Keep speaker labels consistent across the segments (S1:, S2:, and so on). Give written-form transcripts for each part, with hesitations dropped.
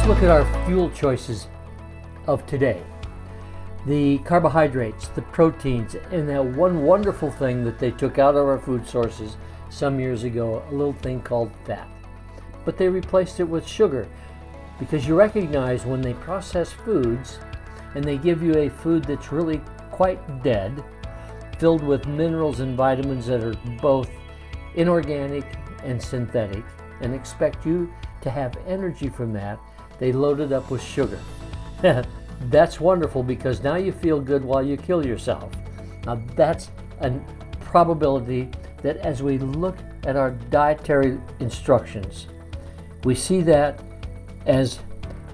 S1: Let's look at our fuel choices of today. The carbohydrates, the proteins, and that one wonderful thing that they took out of our food sources some years ago, a little thing called fat. But they replaced it with sugar, because you recognize when they process foods and they give you a food that's really quite dead, filled with minerals and vitamins that are both inorganic and synthetic, and expect you to have energy from that, they load it up with sugar. That's wonderful, because now you feel good while you kill yourself. Now that's a probability that as we look at our dietary instructions, we see that as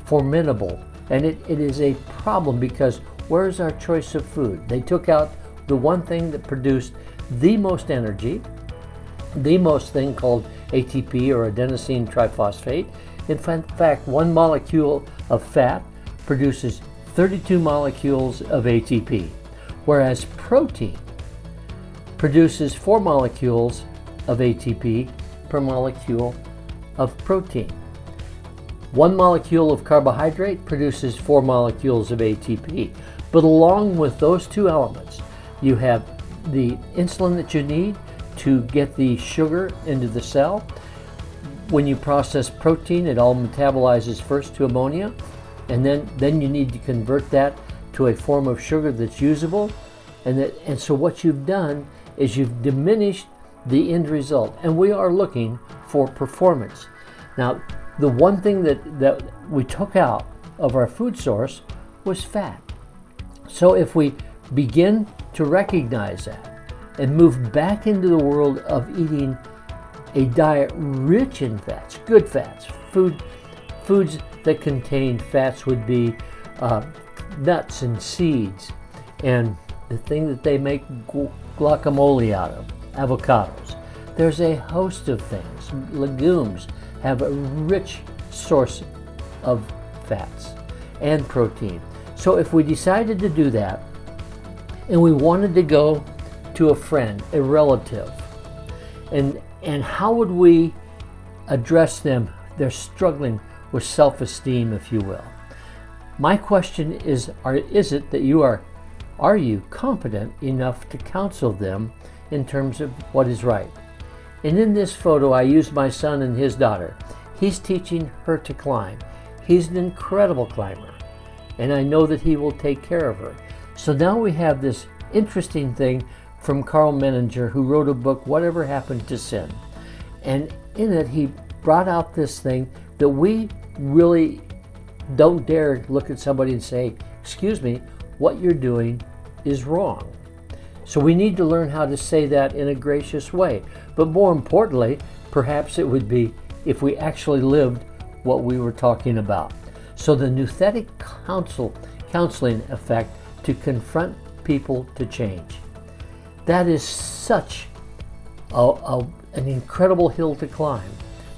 S1: formidable, and it is a problem, because where's our choice of food? They took out the one thing that produced the most energy, the most thing called ATP, or adenosine triphosphate. In fact, one molecule of fat produces 32 molecules of ATP, whereas protein produces 4 molecules of ATP per molecule of protein. One molecule of carbohydrate produces 4 molecules of ATP. But along with those two elements, you have the insulin that you need to get the sugar into the cell. When you process protein, it all metabolizes first to ammonia, and then you need to convert that to a form of sugar that's usable. And so what you've done is you've diminished the end result, and we are looking for performance. Now, the one thing that we took out of our food source was fat. So if we begin to recognize that and move back into the world of eating a diet rich in fats, good fats, foods that contain fats would be nuts and seeds, and the thing that they make guacamole out of, avocados. There's a host of things. Legumes have a rich source of fats and protein. So if we decided to do that, and we wanted to go to a friend, a relative, and how would we address them? They're struggling with self-esteem, if you will. My question is it that are you competent enough to counsel them in terms of what is right? And in this photo, I used my son and his daughter. He's teaching her to climb. He's an incredible climber, and I know that he will take care of her. So now we have this interesting thing from Carl Menninger, who wrote a book, Whatever Happened to Sin? And in it, he brought out this thing that we really don't dare look at somebody and say, excuse me, what you're doing is wrong. So we need to learn how to say that in a gracious way. But more importantly, perhaps it would be if we actually lived what we were talking about. So the nouthetic counseling effect to confront people to change. That is such an incredible hill to climb,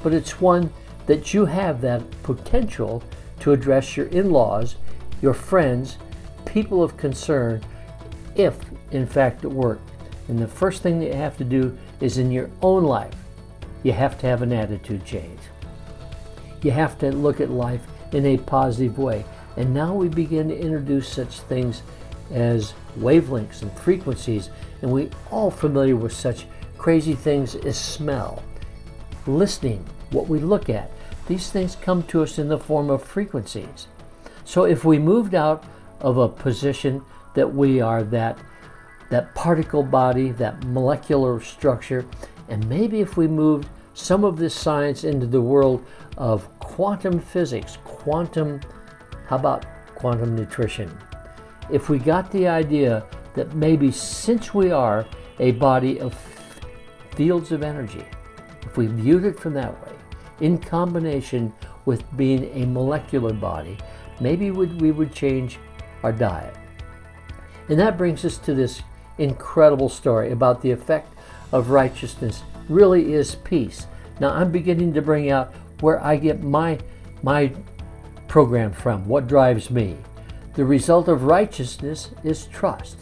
S1: but it's one that you have that potential to address your in-laws, your friends, people of concern, if in fact it worked. And the first thing that you have to do is in your own life, you have to have an attitude change. You have to look at life in a positive way. And now we begin to introduce such things as wavelengths and frequencies, and we all familiar with such crazy things as smell, listening, what we look at. These things come to us in the form of frequencies. So if we moved out of a position that we are that particle body, that molecular structure, and maybe if we moved some of this science into the world of quantum physics, how about quantum nutrition? If we got the idea that maybe since we are a body of fields of energy, if we viewed it from that way, in combination with being a molecular body, maybe we would change our diet. And that brings us to this incredible story about the effect of righteousness really is peace. Now I'm beginning to bring out where I get my program from, what drives me. The result of righteousness is trust.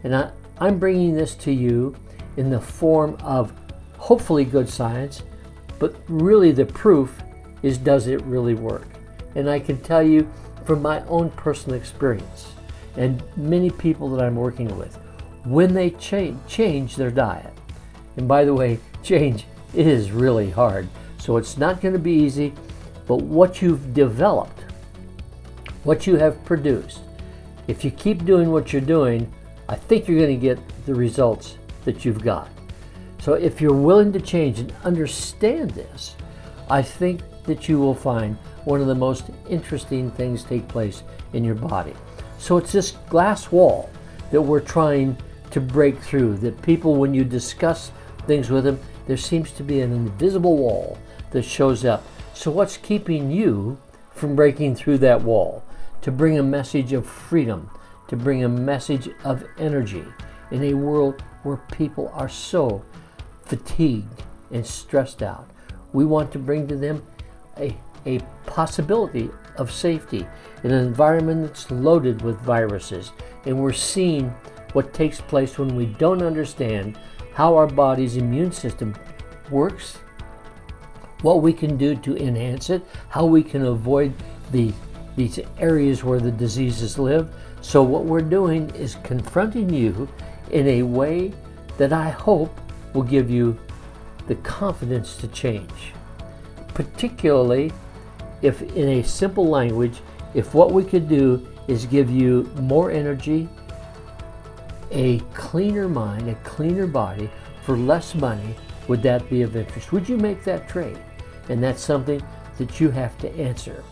S1: And I'm bringing this to you in the form of hopefully good science, but really the proof is, does it really work? And I can tell you from my own personal experience and many people that I'm working with, when they change their diet. And by the way, change is really hard. So it's not going to be easy, but what you've developed, what you have produced, if you keep doing what you're doing, I think you're going to get the results that you've got. So if you're willing to change and understand this, I think that you will find one of the most interesting things take place in your body. So it's this glass wall that we're trying to break through, that people, when you discuss things with them, there seems to be an invisible wall that shows up. So what's keeping you from breaking through that wall to bring a message of freedom, to bring a message of energy in a world where people are so fatigued and stressed out? We want to bring to them a possibility of safety in an environment that's loaded with viruses. And we're seeing what takes place when we don't understand how our body's immune system works, what we can do to enhance it, how we can avoid these areas where the diseases live. So what we're doing is confronting you in a way that I hope will give you the confidence to change. Particularly if, in a simple language, if what we could do is give you more energy, a cleaner mind, a cleaner body for less money, would that be of interest? Would you make that trade? And that's something that you have to answer.